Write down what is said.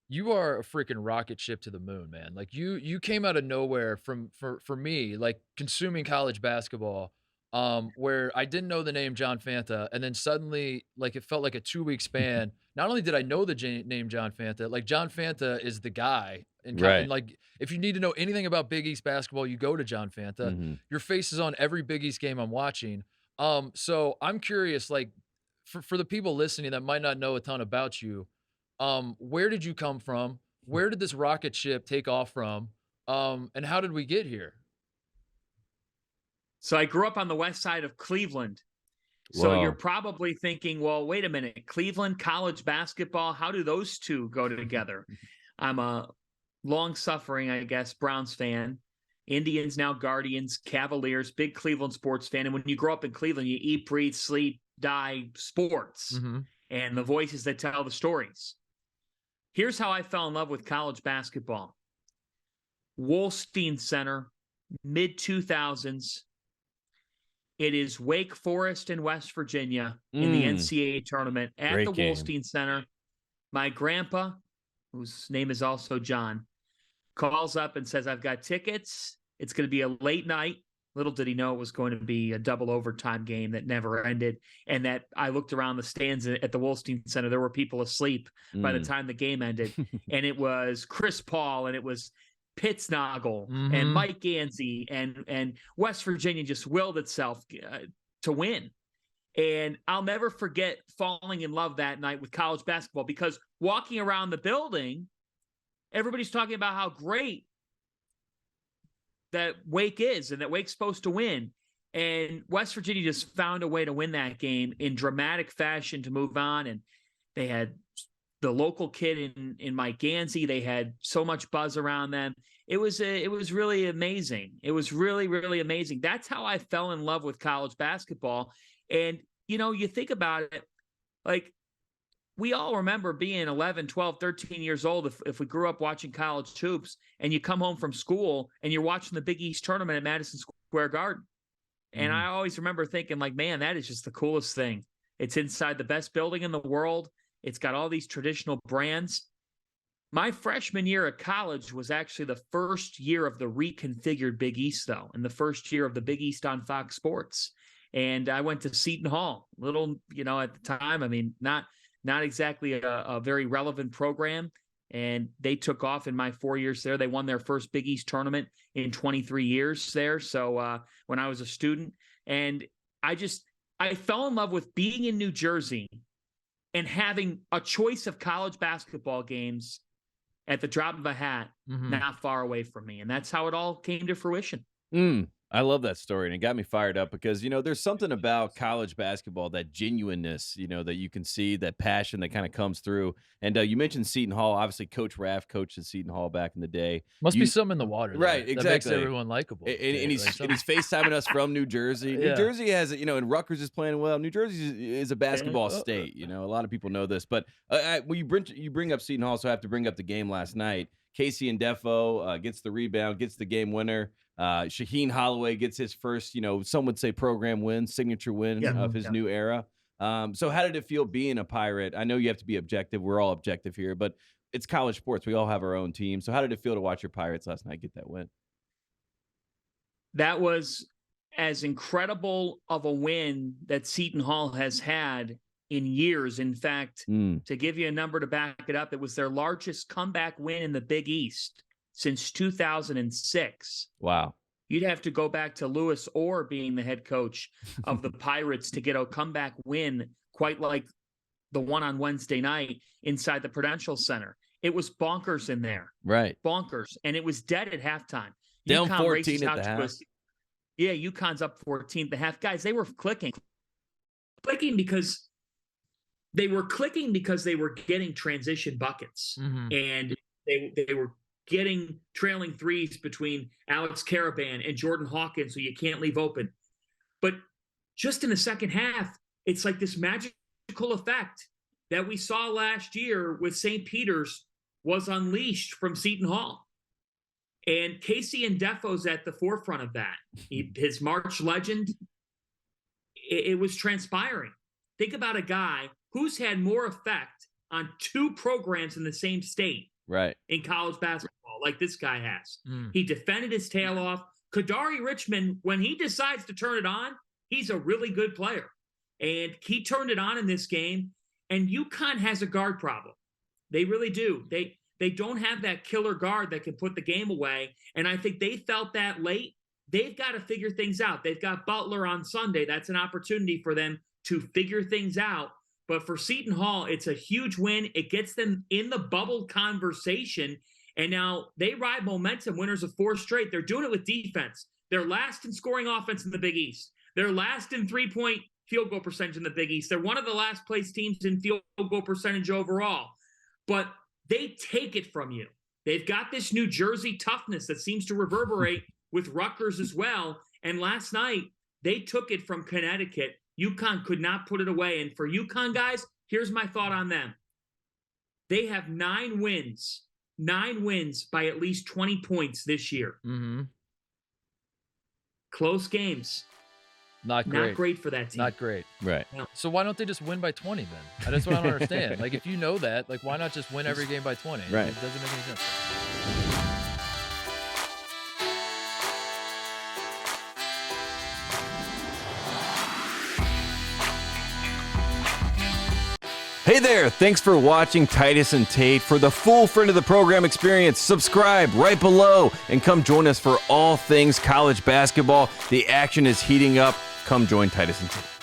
you are a freaking rocket ship to the moon, man. Like you came out of nowhere for me, like consuming college basketball, where I didn't know the name John Fanta, and then suddenly, like it felt like a 2 week span. Not only did I know the name John Fanta, like John Fanta is the guy, and Right. like if you need to know anything about Big East basketball, you go to John Fanta. Mhm. Your face is on every Big East game I'm watching. So I'm curious, like for the people listening that might not know a ton about you, where did you come from? Where did this rocket ship take off from? And how did we get here? So I grew up on the west side of Cleveland. So you're Whoa. probably thinking, well, wait a minute, Cleveland, college basketball, how do those two go together? I'm a long suffering, I guess, Browns fan. Indians, now Guardians, Cavaliers, big Cleveland sports fan. And when you grow up in Cleveland, you eat, breathe, sleep, die sports Mhm. and the voices that tell the stories. Here's how I fell in love with college basketball. Wolstein Center, mid 2000s. It is Wake Forest in West Virginia in the Mm, NCAA tournament at great the game. Wolstein Center. My grandpa, whose name is also John, calls up and says, I've got tickets. It's going to be a late night. Little did he know it was going to be a double overtime game that never ended. And that I looked around the stands at the Wolstein Center. There were people asleep by the Mm. time the game ended. And it was Chris Paul and it was Pittsnoggle and Mhm. Mike Gansey and West Virginia just willed itself to win. And I'll never forget falling in love that night with college basketball because walking around the building, everybody's talking about how great that Wake is and that Wake's supposed to win. And West Virginia just found a way to win that game in dramatic fashion to move on. And they had the local kid in Mike Gansey. They had so much buzz around them. It was really amazing. It was really, really amazing. That's how I fell in love with college basketball. And, you know, you think about it, like we all remember being 11, 12, 13 years old if we grew up watching college hoops and you come home from school and you're watching the Big East tournament at Madison Square Garden. And I Mhm. always remember thinking like, man, that is just the coolest thing. It's inside the best building in the world. It's got all these traditional brands. My freshman year at college was actually the first year of the reconfigured Big East, though, and the first year of the Big East on Fox Sports. And I went to Seton Hall, little, you know, at the time. I mean, not exactly a very relevant program. And they took off in my 4 years there. They won their first Big East tournament in 23 years there. So when I was a student, and I fell in love with being in New Jersey and having a choice of college basketball games at the drop of a hat, Mhm. not far away from me. And that's how it all came to fruition. I love that story, and it got me fired up because, there's something about college basketball, that genuineness, that you can see, that passion that kinda comes through, and, you mentioned Seton Hall. Obviously, Coach Raff coached at Seton Hall back in the day. Must be You something in the water Right, there that makes exactly. everyone likable, And Tate, like he's some FaceTiming us from New Jersey. New yeah. Jersey has, and Rutgers is playing well. New Jersey is a basketball Uh, uh, state. A lot of people know this, but when you bring up Seton Hall, so I have to bring up the game last night. Casey and Defo gets the rebound, gets the game winner. Shaheen Holloway gets his first, some would say program win, signature win Yeah. of Mhm. his Yeah. new era. So how did it feel being a Pirate? I know you have to be objective. We're all objective here, but it's college sports. We all have our own team. So how did it feel to watch your Pirates last night get that win? That was as incredible of a win that Seton Hall has had in years. In fact, Mm, to give you a number to back it up, it was their largest comeback win in the Big East since 2006. wow. You'd have to go back to Lewis Orr being the head coach of the Pirates to get a comeback win quite like the one on Wednesday night inside the Prudential Center. It was bonkers in there, Right. bonkers, and it was dead at halftime. Down UConn 14 races at out the to half. us. Yeah, UConn's up 14 at the half. Guys, they were clicking because they were getting transition buckets, Mhm. and they were getting trailing threes between Alex Caravan and Jordan Hawkins, so you can't leave open. But just in the second half, it's like this magical effect that we saw last year with St. Peter's was unleashed from Seton Hall. And Casey and Defoe's at the forefront of that. His March legend, it was transpiring. Think about a guy who's had more effect on two programs in the same state Right. in college basketball like this guy has. Mm. He defended his tail off. Kadari Richmond, when he decides to turn it on, he's a really good player. And he turned it on in this game. And UConn has a guard problem. They really do. They don't have that killer guard that can put the game away. And I think they felt that late. They've got to figure things out. They've got Butler on Sunday. That's an opportunity for them to figure things out. But for Seton Hall, it's a huge win. It gets them in the bubble conversation. And now they ride momentum, winners of 4 straight. They're doing it with defense. They're last in scoring offense in the Big East. They're last in three-point field goal percentage in the Big East. They're one of the last place teams in field goal percentage overall. But they take it from you. They've got this New Jersey toughness that seems to reverberate with Rutgers as well. And last night, they took it from Connecticut. UConn could not put it away. And for UConn guys, here's my thought on them. They have 9 wins by at least 20 points this year. Mm-hmm. Close games. Not great. Not great for that team. Not great. Right. No. So why don't they just win by 20 then? That's what I don't understand. Like, if you know that, like, why not just win every game by 20? Right. It doesn't make any sense. Hey there, thanks for watching Titus and Tate. For the full friend of the program experience, subscribe right below and come join us for all things college basketball. The action is heating up. Come join Titus and Tate.